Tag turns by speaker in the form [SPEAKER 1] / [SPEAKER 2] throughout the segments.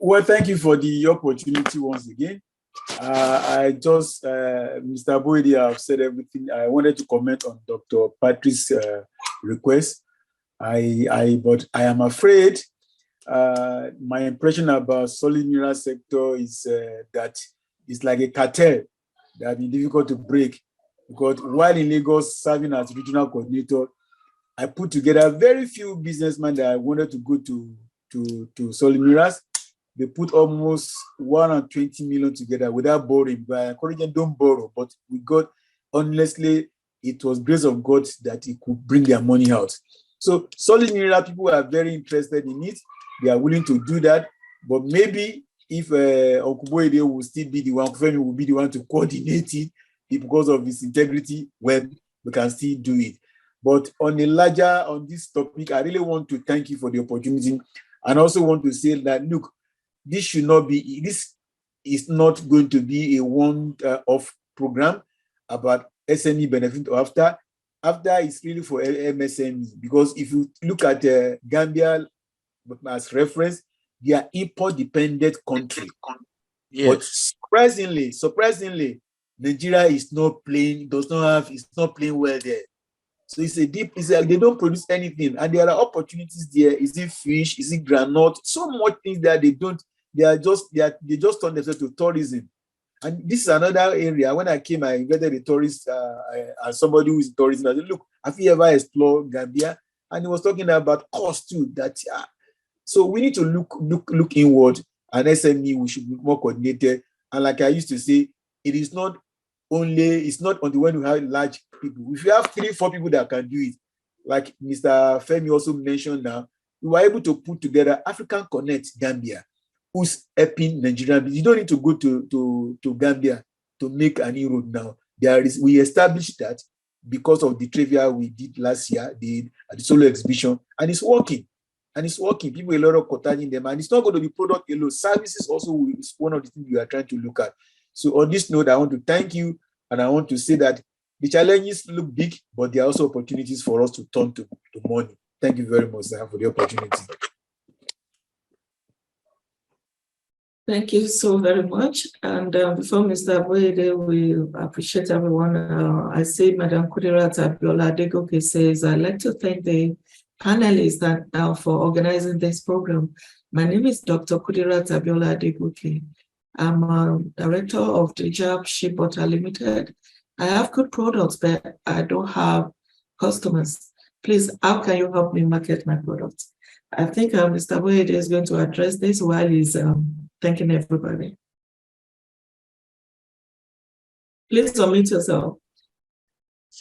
[SPEAKER 1] Well, thank you for the opportunity once again. Mr. Boyede, I've said everything. I wanted to comment on Dr. Patrick's request. But I am afraid my impression about solid mineral sector is that it's like a cartel that is difficult to break. Because while in Lagos serving as regional coordinator, I put together very few businessmen that I wanted to go to solid minerals. They put almost 120 million together without borrowing. But I encourage them, don't borrow. But we got, honestly, it was grace of God that it could bring their money out. So solid mineral people are very interested in it. They are willing to do that. But maybe if Boyede will still be the one, Olufemi will be the one to coordinate it because of his integrity, well, we can still do it. But on this topic, I really want to thank you for the opportunity. And also want to say that, look, this is not going to be a one-off program about SME benefit after it's really for MSME, because if you look at Gambia as reference, they are import-dependent country. Yes. But surprisingly, Nigeria is not playing well there. So they don't produce anything, and there are opportunities there. Is it fish? Is it granite? So much things that they just turn themselves to tourism. And this is another area. When I came, I invited a tourist as somebody who is tourism. I said, look, have you ever explored Gambia? And he was talking about cost too. So we need to look inward, and SME, we should be more coordinated. And like I used to say, it's not only when we have large people. If you have 3-4 people that can do it, like Mr. Femi also mentioned now, we were able to put together African Connect Gambia, who's helping Nigerian. You don't need to go to Gambia to make an inroad now. We established that because of the trivia we did last year, at the solo exhibition, and it's working. People a lot of contacting them, and it's not going to be product alone. Services also is one of the things we are trying to look at. So on this note, I want to thank you, and I want to say that the challenges look big, but there are also opportunities for us to turn to money. Thank you very much, sir, for the opportunity.
[SPEAKER 2] Thank you so very much. And before Mr. Boyede, we appreciate everyone. I see Madam Kudirat Abiola Adegoke says, I'd like to thank the panelists for organizing this program. My name is Dr. Kudirat Abiola Adegoke. I'm a director of the Jab Shea Butter Limited. I have good products, but I don't have customers. Please, how can you help me market my products? I think Mr. Boyede is going to address this while he's thanking everybody. Please unmute yourself.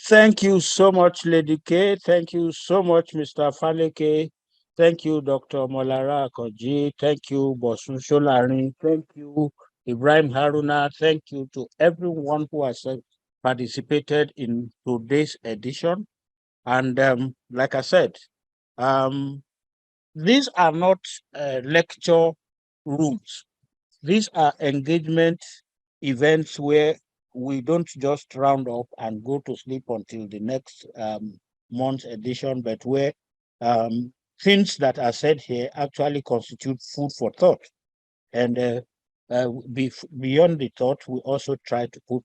[SPEAKER 3] Thank you so much, Lady K. Thank you so much, Mr. Faleke. Thank you, Dr. Molara Akoji. Thank you, Bosun Sholari. Thank you, Ibrahim Haruna. Thank you to everyone who has participated in today's edition. And like I said, these are not lecture rooms. These are engagement events where we don't just round up and go to sleep until the next month's edition, but where things that are said here actually constitute food for thought. And beyond the thought, we also try to put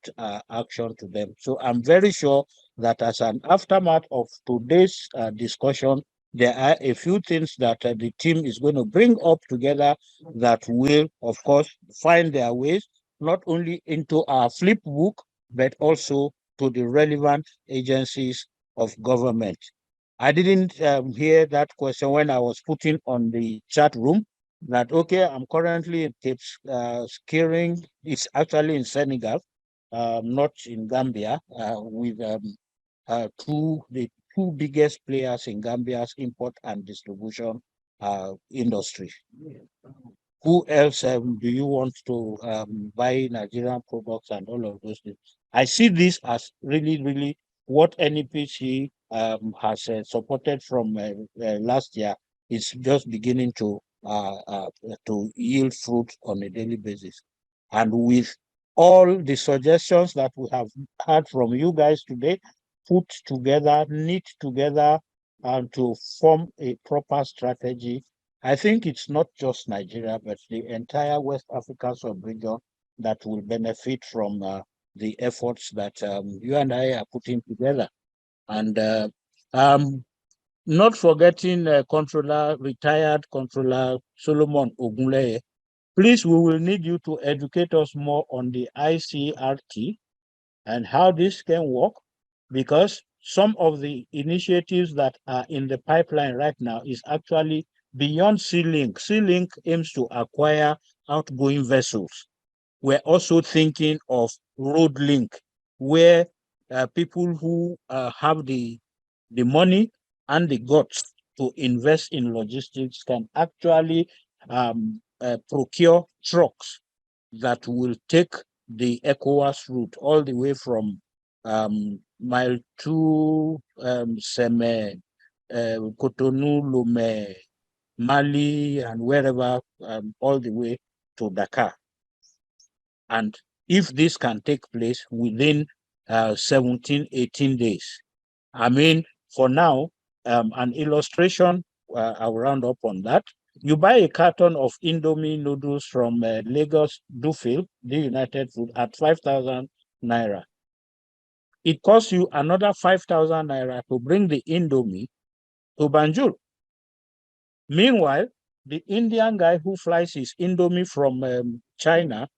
[SPEAKER 3] action to them. So I'm very sure that as an aftermath of today's discussion, there are a few things that the team is going to bring up together that will, of course, find their ways not only into our flip book, but also to the relevant agencies of government. I didn't hear that question when I was putting on the chat room that, okay, I'm currently in Cape Skirring. It's actually in Senegal, not in Gambia, with the two biggest players in Gambia's import and distribution industry. Who else do you want to buy Nigerian products and all of those things? I see this as really what NEPC has supported from last year is just beginning to yield fruit on a daily basis. And with all the suggestions that we have had from you guys today, put together, knit together, and to form a proper strategy, I think it's not just Nigeria, but the entire West African sub-region that will benefit from the efforts that you and I are putting together. And not forgetting retired controller Solomon Ogunleye. Please, we will need you to educate us more on the ICRT and how this can work, because some of the initiatives that are in the pipeline right now is actually beyond Sea-Link. Sea-Link aims to acquire outgoing vessels. We're also thinking of road link, where people who have the money and the guts to invest in logistics can actually procure trucks that will take the ECOWAS route all the way from Mile 2, Seme, Cotonou, Lomé, Mali, and wherever, all the way to Dakar. And if this can take place within 17, 18 days, I mean, for now, an illustration, I'll round up on that. You buy a carton of Indomie noodles from Lagos Dufil, the United Food, at 5,000 naira. It costs you another 5,000 naira to bring the Indomie to Banjul. Meanwhile, the Indian guy who flies his Indomie from China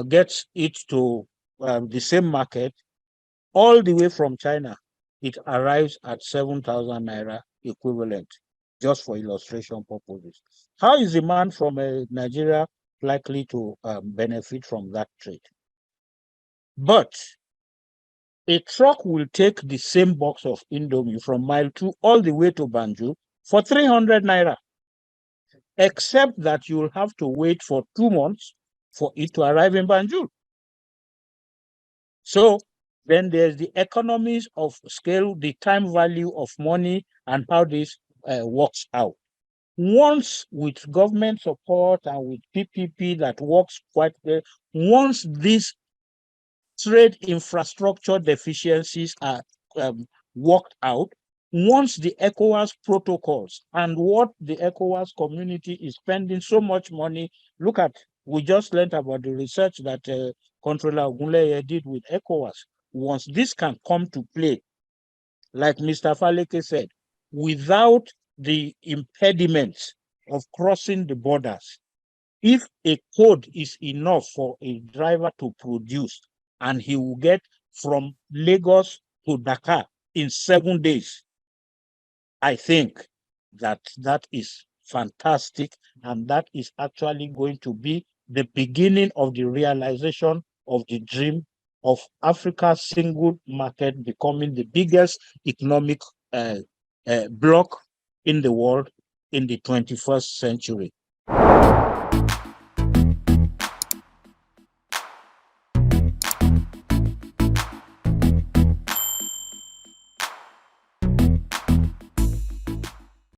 [SPEAKER 3] gets it to the same market all the way from China. It arrives at 7,000 naira equivalent, just for illustration purposes. How is the man from Nigeria likely to benefit from that trade? But a truck will take the same box of Indomie from Mile 2 all the way to Banjul for 300 naira, except that you'll have to wait for 2 months for it to arrive in Banjul. So then there's the economies of scale, the time value of money, and how this works out. Once with government support and with PPP that works quite well, once these trade infrastructure deficiencies are worked out, once the ECOWAS protocols and what the ECOWAS community is spending so much money, look at, we just learned about the research that Controller Ogunleye did with ECOWAS. Once this can come to play, like Mr. Faleke said, without the impediments of crossing the borders, if a code is enough for a driver to produce, and he will get from Lagos to Dakar in 7 days, I think that that is fantastic, and that is actually going to be the beginning of the realization of the dream of Africa's single market becoming the biggest economic bloc in the world in the 21st century.